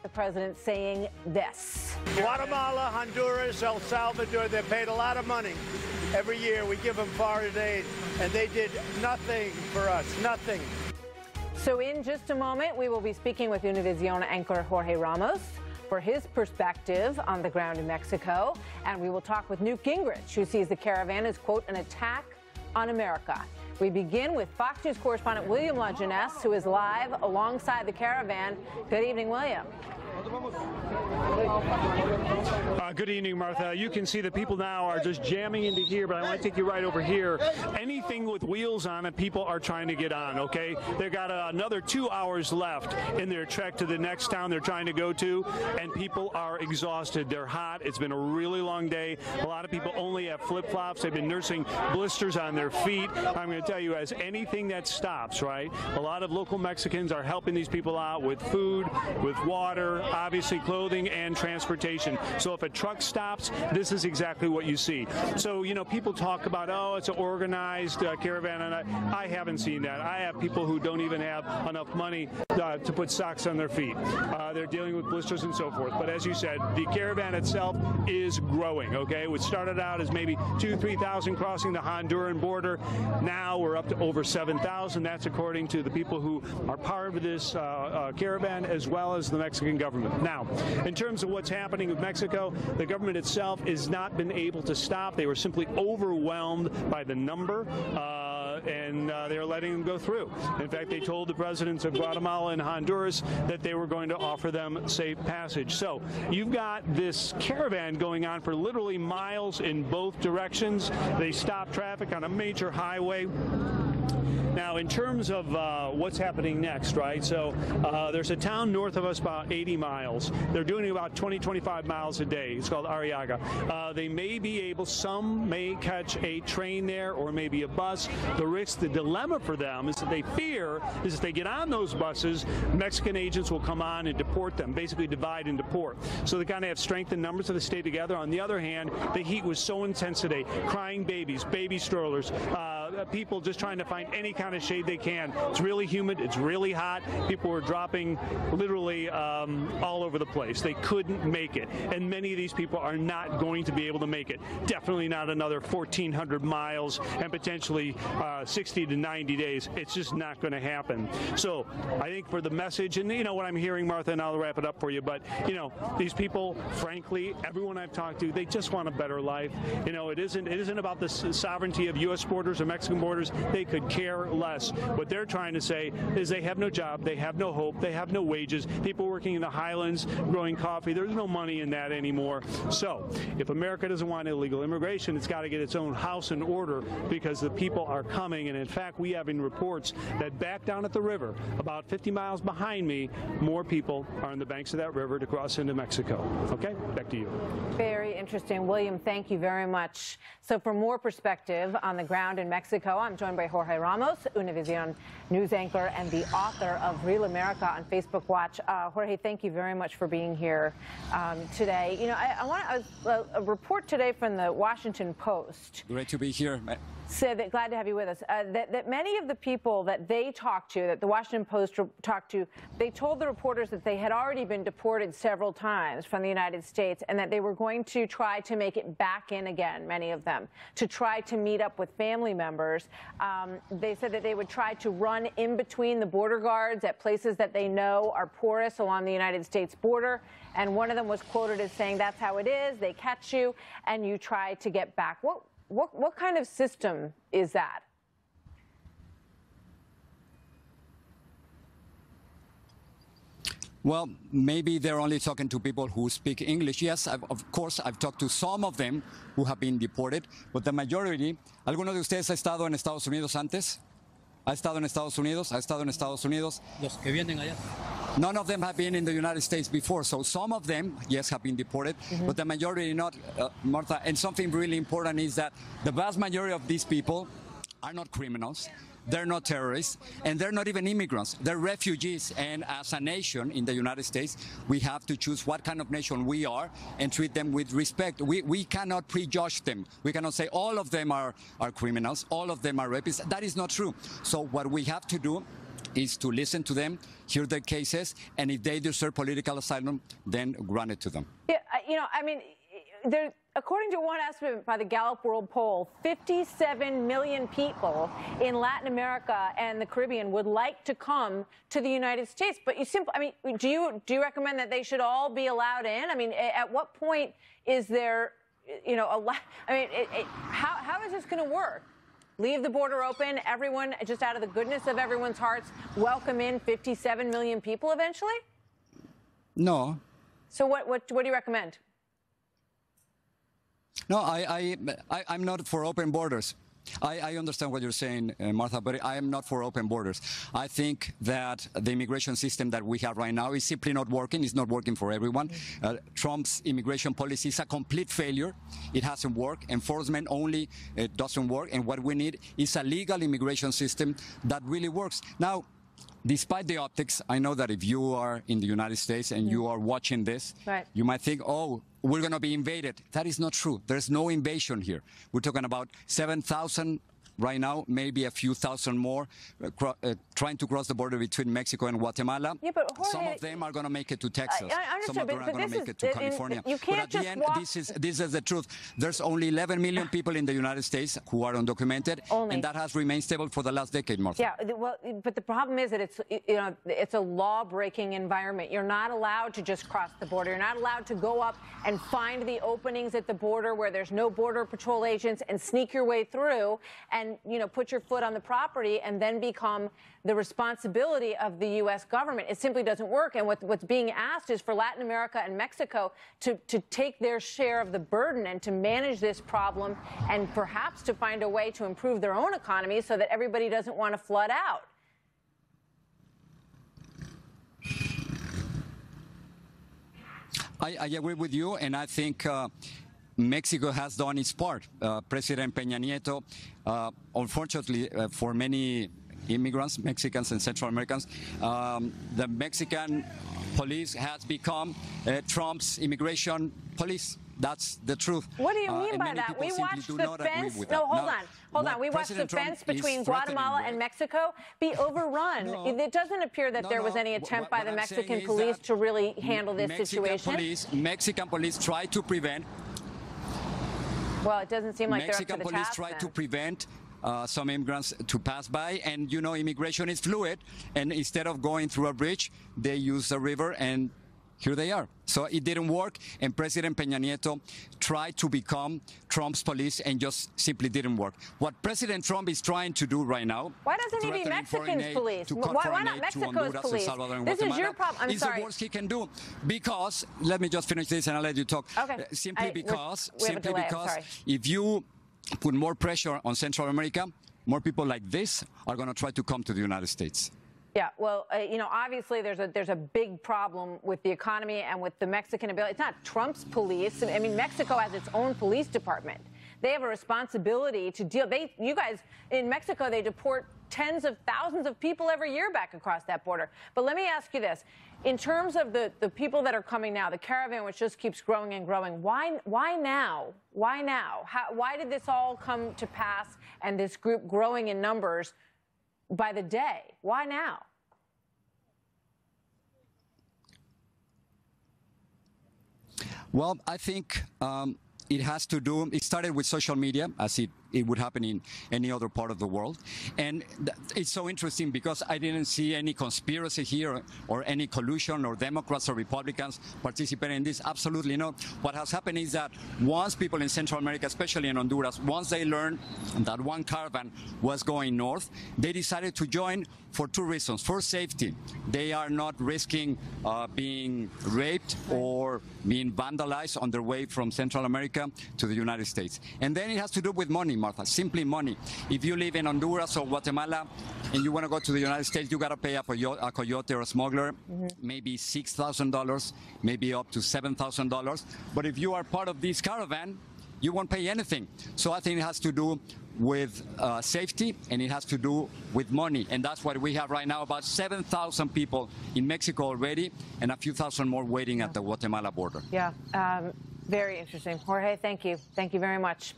The president saying this. Guatemala, Honduras, El Salvador, they're paid a lot of money. Every year we give them foreign aid, and they did nothing for us, nothing. So in just a moment, we will be speaking with Univision anchor Jorge Ramos for his perspective on the ground in Mexico. And we will talk with Newt Gingrich, who sees the caravan as, quote, an attack on America. We begin with Fox News correspondent William LaJeunesse, who is live alongside the caravan. Good evening, William. Good evening, Martha. You can see the people now are just jamming into here, but I want to take you right over here. Anything with wheels on it, people are trying to get on, okay? They've got another 2 hours left in their trek to the next town they're trying to go to, and people are exhausted. They're hot. It's been a really long day. A lot of people only have flip-flops. They've been nursing blisters on their feet. I'm going to tell you, as anything that stops, right, a lot of local Mexicans are helping these people out with food, with water, obviously clothing and transportation. So if a truck stops, this is exactly what you see. So, you know, people talk about, oh, it's an organized caravan, and I haven't seen that. I have people who don't even have enough money to put socks on their feet. They're dealing with blisters and so forth. But as you said, the caravan itself is growing, okay? What started out as maybe 2,000-3,000 crossing the Honduran border. Now we're up to over 7,000. That's according to the people who are part of this caravan, as well as the Mexican government. Now, in terms of what's happening with Mexico, the government itself has not been able to stop. They were simply overwhelmed by the number, and they're letting them go through. In fact, they told the presidents of Guatemala and Honduras that they were going to offer them safe passage. So you've got this caravan going on for literally miles in both directions. They stop traffic on a major highway. Now, in terms of what's happening next, right, so there's a town north of us about 80 miles. They're doing about 20-25 miles a day. It's called Arriaga. They may be able, some may catch a train there or maybe a bus. The dilemma for them is that they fear is if they get on those buses, Mexican agents will come on and deport them, basically divide and deport. So they kind of have strength in numbers, so they stay together. On the other hand, the heat was so intense today. Crying babies, baby strollers, people just trying to find any kind of shade they can. It's really humid. It's really hot. People were dropping literally all over the place. They couldn't make it. And many of these people are not going to be able to make it. Definitely not another 1,400 miles and potentially 60 to 90 days. It's just not going to happen. So I think for the message, and you know what I'm hearing, Martha, and I'll wrap it up for you, but you know, these people, frankly, everyone I've talked to, they just want a better life. You know, it isn't about the sovereignty of U.S. borders or Mexican borders. They could care less. What they're trying to say is they have no job, they have no hope, they have no wages. People working in the highlands growing coffee, there's no money in that anymore. So if America doesn't want illegal immigration, it's got to get its own house in order, because the people are coming. And in fact, we have in reports that back down at the river, about 50 miles behind me, more people are on the banks of that river to cross into Mexico. Okay, back to you. Very interesting. William, thank you very much. So for more perspective on the ground in Mexico, I'm joined by Jorge Ramos, Univision news anchor and the author of Real America on Facebook Watch. Jorge, thank you very much for being here today. You know, I want a report today from the Washington Post. Great to be here. Said that, glad to have you with us, that many of the people that they talked to, that the Washington Post talked to, they told the reporters that they had already been deported several times from the United States and that they were going to try to make it back in again, many of them, to try to meet up with family members. They said that they would try to run in between the border guards at places that they know are porous along the United States border. And one of them was quoted as saying, that's how it is, they catch you and you try to get back. What kind of system is that? Well, maybe they're only talking to people who speak English. Yes, of course, I've talked to some of them who have been deported, but the majority. ¿Alguno de ustedes ha estado en Estados Unidos antes? ¿Ha estado en Estados Unidos? ¿Ha estado en Estados Unidos? Los que vienen allá. None of them have been in the United States before, so some of them, yes, have been deported, but the majority not, Martha. And something really important is that the vast majority of these people are not criminals. They're not terrorists, and they're not even immigrants. They're refugees, and as a nation in the United States, we have to choose what kind of nation we are and treat them with respect. We cannot prejudge them. We cannot say all of them are criminals, all of them are rapists. That is not true. So what we have to do is to listen to them, hear their cases, and if they deserve political asylum, then grant it to them. Yeah, I mean, according to one estimate by the Gallup World Poll, 57 million people in Latin America and the Caribbean would like to come to the United States. But do you recommend that they should all be allowed in? I mean, at what point is there, how is this going to work? Leave the border open, everyone, just out of the goodness of everyone's hearts, welcome in 57 million people eventually? No. So what do you recommend? No, I'm not for open borders. I understand what you're saying, Martha, but I am not for open borders. I think that the immigration system that we have right now is simply not working. It's not working for everyone. Trump's immigration policy is a complete failure. It hasn't worked. Enforcement only doesn't work. And what we need is a legal immigration system that really works. Now, despite the optics, I know that if you are in the United States and you are watching this, right, you might think, oh, we're going to be invaded. That is not true. There's no invasion here. We're talking about 7,000 right now, maybe a few thousand more, trying to cross the border between Mexico and Guatemala. Yeah, but Jorge, some of them are going to make it to Texas. I understand, some of them are going to make it to California. You can't but at the end, this is the truth. There's only 11 million people in the United States who are undocumented, and that has remained stable for the last decade, Martha. Yeah, well, but the problem is that it's a law-breaking environment. You're not allowed to just cross the border. You're not allowed to go up and find the openings at the border where there's no Border Patrol agents and sneak your way through and, put your foot on the property and then become the responsibility of the U.S. government. It simply doesn't work. And what's being asked is for Latin America and Mexico to take their share of the burden and to manage this problem and perhaps to find a way to improve their own economy so that everybody doesn't want to flood out. I agree with you, and I think Mexico has done its part. President Peña Nieto, unfortunately for many immigrants, Mexicans and Central Americans, the Mexican police has become Trump's immigration police. That's the truth. What do you mean by that? We watched the fence. No, hold on. We watched the fence between Guatemala and Mexico be overrun. No, it doesn't appear that there was any attempt by the Mexican police to really handle this situation. Mexican police tried to prevent. Well, it doesn't seem like Mexican they're up to the police task, tried then. to prevent some immigrants to pass by, and immigration is fluid, and instead of going through a bridge, they use a river, and here they are. So it didn't work, and President Peña Nieto tried to become Trump's police and just simply didn't work. What President Trump is trying to do right now... Why doesn't he be Mexican's police? Why not Mexico's police? This is your problem. I'm sorry. It's the worst he can do. Because, let me just finish this and I'll let you talk. Okay. Simply because if you put more pressure on Central America, more people like this are going to try to come to the United States. Yeah, well, obviously there's a big problem with the economy and with the Mexican ability. It's not Trump's police. I mean, Mexico has its own police department. They have a responsibility to deal. You guys in Mexico, they deport tens of thousands of people every year back across that border. But let me ask you this: in terms of the people that are coming now, the caravan which just keeps growing and growing, why now? Why now? Why did this all come to pass and this group growing in numbers by the day? Why now? Well, I think it started with social media, as it would happen in any other part of the world. And it's so interesting because I didn't see any conspiracy here or any collusion or Democrats or Republicans participating in this. Absolutely not. What has happened is that once people in Central America, especially in Honduras, once they learned that one caravan was going north, they decided to join for two reasons. First, safety. They are not risking being raped or being vandalized on their way from Central America to the United States. And then it has to do with money, Martha, simply money. If you live in Honduras or Guatemala and you want to go to the United States, you got to pay a coyote or a smuggler, maybe $6,000, maybe up to $7,000. But if you are part of this caravan, you won't pay anything. So I think it has to do with safety, and it has to do with money. And that's what we have right now, about 7,000 people in Mexico already, and a few thousand more waiting at the Guatemala border. Yeah, very interesting. Jorge, thank you. Thank you very much.